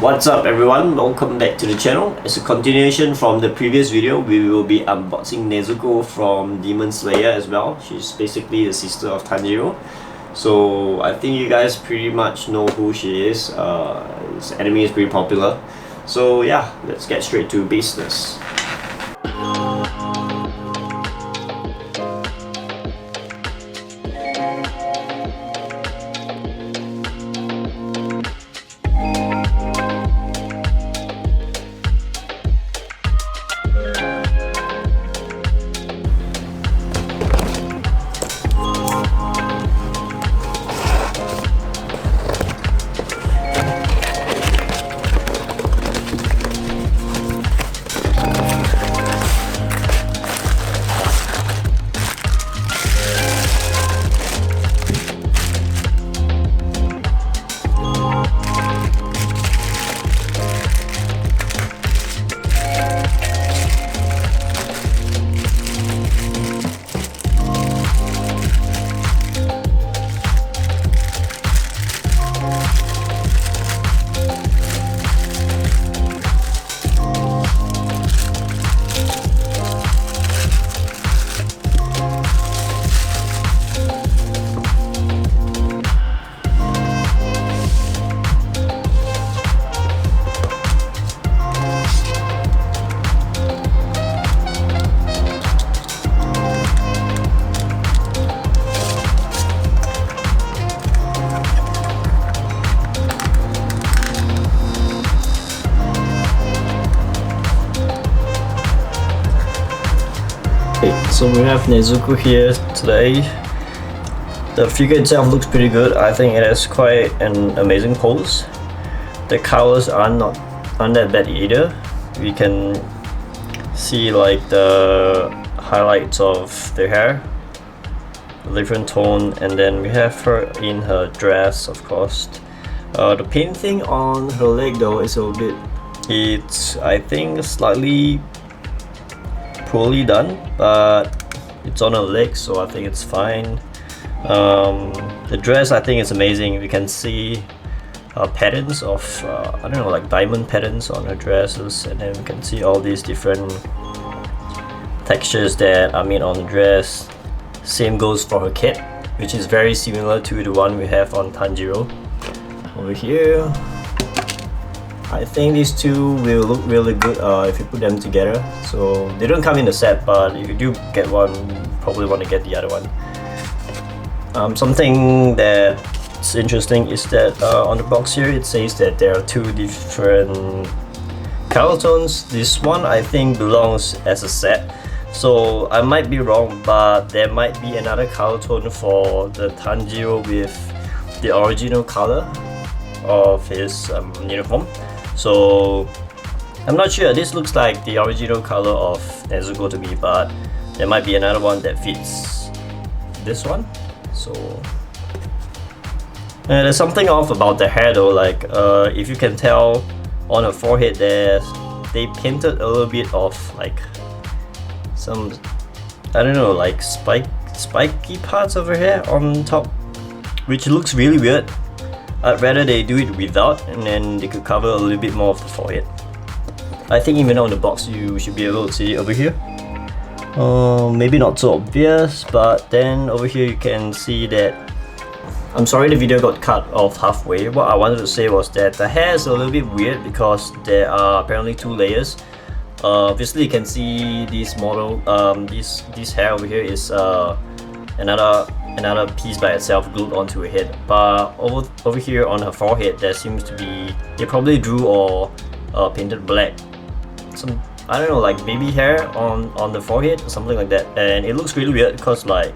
What's up everyone, welcome back to the channel. As a continuation from the previous video, we will be unboxing Nezuko from Demon Slayer as well. She's basically the sister of Tanjiro. So I think you guys pretty much know who she is. This anime is pretty popular. So yeah, let's get straight to business. So we have Nezuko here today. The figure itself looks pretty good. I think it has quite an amazing pose. The colors aren't that bad either. We can see like the highlights of the hair, different tone, and then we have her in her dress, of course. The painting on her leg though is a bit, it's I think slightly poorly done, but it's on her leg, so I think it's fine. The dress I think is amazing. We can see patterns of I don't know, like diamond patterns on her dresses, and then we can see all these different textures that are made on the dress. Same goes for her kit, which is very similar to the one we have on Tanjiro. Over here, I think these two will look really good if you put them together. So they don't come in the set, but if you do get one, you probably want to get the other one. Something that's interesting is that on the box here it says that there are two different color tones. This one I think belongs as a set, so I might be wrong, but there might be another color tone for the Tanjiro with the original color of his uniform. So I'm not sure. This looks like the original color of Nezuko to me, but there might be another one that fits this one. So there's something off about the hair though. Like if you can tell on her forehead there, they painted a little bit of like some, I don't know, like spiky parts of her hair on top, which looks really weird. I'd rather they do it without, and then they could cover a little bit more of the forehead. I think even on the box you should be able to see it over here. Maybe not so obvious, but then over here you can see that, I'm sorry the video got cut off halfway. What I wanted to say was that the hair is a little bit weird because there are apparently two layers. Obviously you can see this model, this hair over here is another piece by itself glued onto her head, but over here on her forehead there seems to be, they probably drew or painted black, some, I don't know, like baby hair on the forehead or something like that, and it looks really weird because like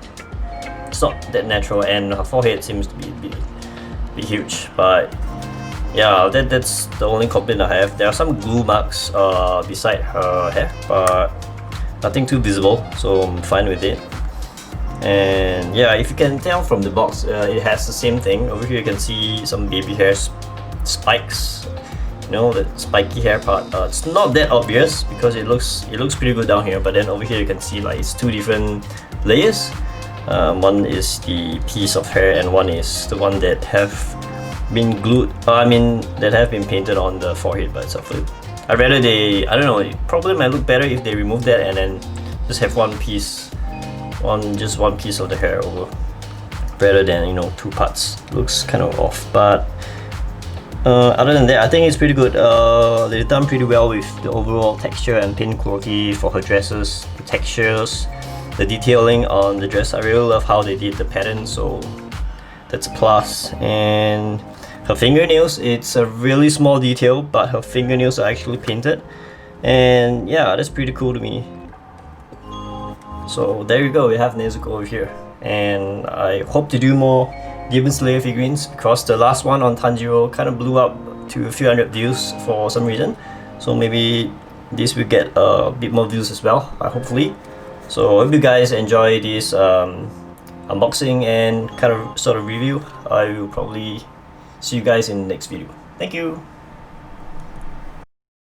it's not that natural, and her forehead seems to be huge. But yeah, that's the only complaint I have. There are some glue marks beside her hair, but nothing too visible, so I'm fine with it. And yeah, if you can tell from the box, it has the same thing. Over here you can see some baby hair spikes, you know, the spiky hair part. It's not that obvious because it looks pretty good down here, but then over here you can see like it's two different layers. One is the piece of hair and one is the one that have been glued, that have been painted on the forehead by itself. I'd rather they, I don't know, it probably might look better if they remove that and then just have just one piece of the hair over, rather than, you know, two parts. Looks kind of off, but other than that, I think it's pretty good. They've done pretty well with the overall texture and paint quality for her dresses, the textures, the detailing on the dress. I really love how they did the pattern, so that's a plus. And her fingernails, it's a really small detail, but her fingernails are actually painted, and yeah, that's pretty cool to me. So there you go, we have Nezuko over here, and I hope to do more Demon Slayer figurines, because the last one on Tanjiro kind of blew up to a few hundred views for some reason. So maybe this will get a bit more views as well, hopefully. So I hope you guys enjoy this unboxing and kind of sort of review. I will probably see you guys in the next video. Thank you.